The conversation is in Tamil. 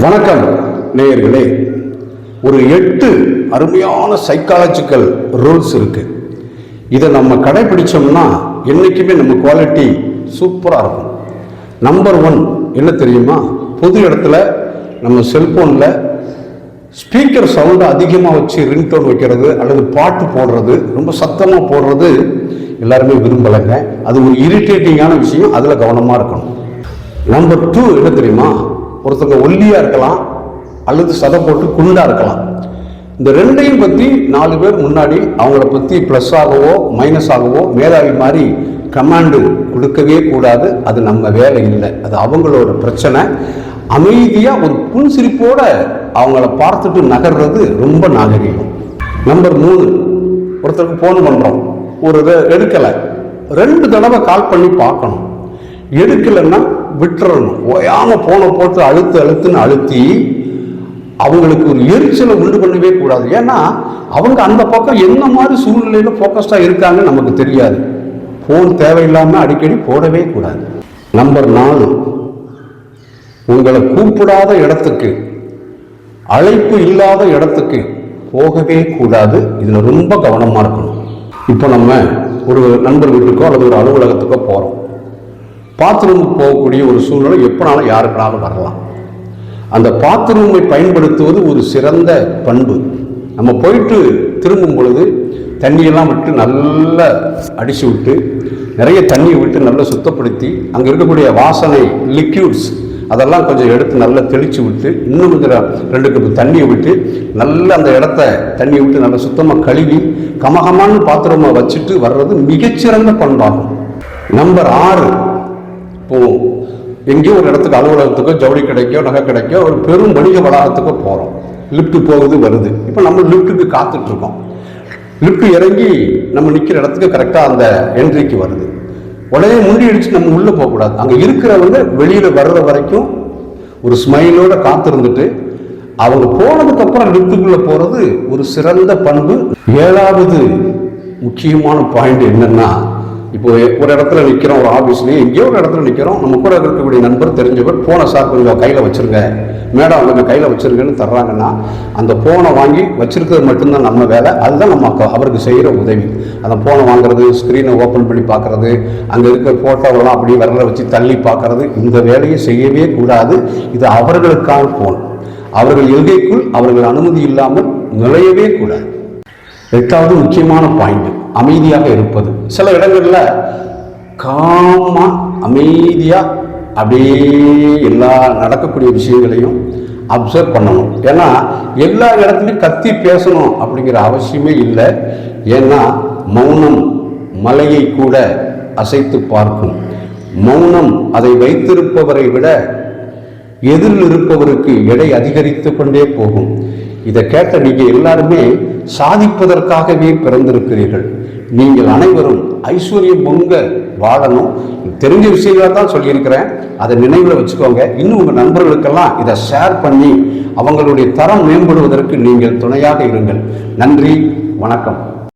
வணக்கம் நேயர்களே. ஒரு 8 அருமையான சைக்காலஜிக்கல் ரூல்ஸ் இருக்கு. இதை நம்ம கடைபிடிச்சோம்னா என்னைக்குமே நம்ம குவாலிட்டி சூப்பராக இருக்கும். நம்பர் 1 என்ன தெரியுமா? பொது இடத்துல நம்ம செல்போனில் ஸ்பீக்கர் சவுண்டை அதிகமாக வச்சு ரிங்டோன் வைக்கிறது அல்லது பாட்டு போடுறது, ரொம்ப சத்தமாக போடுறது எல்லாருமே விரும்பலைங்க. அது ஒரு இரிட்டேட்டிங்கான விஷயம். அதில் கவனமாக இருக்கணும். நம்பர் 2 என்ன தெரியுமா? ஒருத்தங்க ஒல்லியாக இருக்கலாம் அல்லது சதை போட்டு குண்டாக இருக்கலாம். இந்த ரெண்டையும் பற்றி 4 பேர் முன்னாடி அவங்கள பற்றி ப்ளஸ் ஆகவோ மைனஸ் ஆகவோ மேலாவி மாதிரி கமாண்டு கொடுக்கவே கூடாது. அது நம்ம வேலை இல்லை, அது அவங்களோட பிரச்சனை. அமைதியாக ஒரு புன்சிரிப்போட அவங்கள பார்த்துட்டு நகர்றது ரொம்ப நாகரீகம். நம்பர் 3, ஒருத்தருக்கு ஃபோன் பண்ணுறோம், ஒரு இதை எடுக்கலை, 2 தடவை கால் பண்ணி பார்க்கணும். எடுக்கலைன்னா விட்டுறணும். ஓயாமல் ஃபோனை போட்டு அழுத்துன்னு அழுத்தி அவங்களுக்கு ஒரு எரிச்சலை உண்டு பண்ணவே கூடாது. ஏன்னா அவங்க அந்த பக்கம் என்ன மாதிரி சூழ்நிலையில் ஃபோக்கஸ்டாக இருக்காங்கன்னு நமக்கு தெரியாது. ஃபோன் தேவையில்லாமல் அடிக்கடி போடவே கூடாது. நம்பர் 4, உங்களை கூப்பிடாத இடத்துக்கு, அழைப்பு இல்லாத இடத்துக்கு போகவே கூடாது. இதில் ரொம்ப கவனமாக இருக்கணும். இப்போ நம்ம ஒரு நண்பர் வீட்டுக்கோ அல்லது ஒரு அலுவலகத்துக்கோ போகிறோம். பாத்ரூமுக்கு போகக்கூடிய ஒரு சூழ்நிலை எப்போனாலும் யாருக்குனாலும் வரலாம். அந்த பாத்ரூமை பயன்படுத்துவது ஒரு சிறந்த பண்பு. நம்ம போயிட்டு திரும்பும் பொழுது தண்ணியெல்லாம் விட்டு நல்லா அடித்து விட்டு, நிறைய தண்ணியை விட்டு நல்லா சுத்தப்படுத்தி, அங்கே இருக்கக்கூடிய வாசனை லிக்யூட்ஸ் அதெல்லாம் கொஞ்சம் எடுத்து நல்லா தெளித்து விட்டு, இன்னும் கொஞ்சம் 2 கப் தண்ணியை விட்டு நல்லா அந்த இடத்த தண்ணியை விட்டு நல்லா சுத்தமாக கழுவி கமகமான்னு பாத்ரூமை வச்சுட்டு வர்றது மிகச்சிறந்த பண்பாகும். நம்பர் 6, இப்போ எங்கேயோ ஒரு இடத்துக்கு, அலுவலகத்துக்கோ ஜவுளி கடைக்கோ நகை கடைக்கோ ஒரு பெரும் வணிக வளாகத்துக்கோ போகிறோம். லிஃப்ட் போகுது வருது. இப்போ நம்ம லிஃப்ட்டுக்கு காத்துட்ருக்கோம். லிஃப்ட் இறங்கி நம்ம நிற்கிற இடத்துக்கு கரெக்டாக அந்த என்ட்ரிக்கு வருது. உடனே முண்டி அடிச்சு நம்ம உள்ளே போகக்கூடாது. அங்கே இருக்கிறவங்க வெளியில் வர்ற வரைக்கும் ஒரு ஸ்மைலோட காத்திருந்துட்டு அவங்க போனதுக்கப்புறம் லிஃப்ட்டுக்குள்ளே போகிறது ஒரு சிறந்த பண்பு. 7வது முக்கியமான பாயிண்ட் என்னன்னா, இப்போ ஒரு இடத்துல நிற்கிறோம், ஒரு ஆஃபீஸ்லேயே எங்கேயோ ஒரு இடத்துல நிற்கிறோம். நம்ம கூட இருக்கக்கூடிய நண்பர், தெரிஞ்சவர் ஃபோனை சார் கொஞ்சம் கையில் வச்சுருங்க, மேடம் கொஞ்சம் கையில் வச்சுருங்கன்னு தர்றாங்கன்னா, அந்த ஃபோனை வாங்கி வச்சுருக்கிறது மட்டும்தான் நம்ம வேலை. அதுதான் நம்ம அவருக்கு செய்கிற உதவி. அந்த ஃபோனை வாங்குறது, ஸ்க்ரீனை ஓப்பன் பண்ணி பார்க்குறது, அங்கே இருக்கிற ஃபோட்டோவெல்லாம் அப்படியே விரல வச்சு தள்ளி பார்க்குறது, இந்த வேலையை செய்யவே கூடாது. இது அவர்களுக்கான ஃபோன். அவர்கள் எல்கைக்குள் அவர்கள் அனுமதி இல்லாமல் நுழையவே கூடாது. 8வது முக்கியமான பாயிண்ட், அமைதியாக இருப்பது. சில இடங்களில் காமா அமைதியாக அப்படியே எல்லா நடக்கக்கூடிய விஷயங்களையும் அப்சர்வ் பண்ணணும். ஏன்னா எல்லா இடத்துலையும் கத்தி பேசணும் அப்படிங்கிற அவசியமே இல்லை. ஏன்னா மௌனம் மலையை கூட அசைத்து பார்க்கும். மௌனம் அதை வைத்திருப்பவரை விட எதிரில் இருப்பவருக்கு எடை அதிகரித்து கொண்டே போகும். இதை கேட்ட நீங்கள் எல்லாருமே சாதிப்பதற்காகவே பிறந்திருக்கிறீர்கள். நீங்கள் அனைவரும் ஐஸ்வர்யம் பொங்க வாழணும். தெரிஞ்ச விஷயங்கள தான் சொல்லியிருக்கிறேன், அதை நினைவில் வச்சுக்கோங்க. இன்னும் உங்கள் நண்பர்களுக்கெல்லாம் இதை ஷேர் பண்ணி அவங்களுடைய தரம் மேம்படுவதற்கு நீங்கள் துணையாக இருங்கள். நன்றி, வணக்கம்.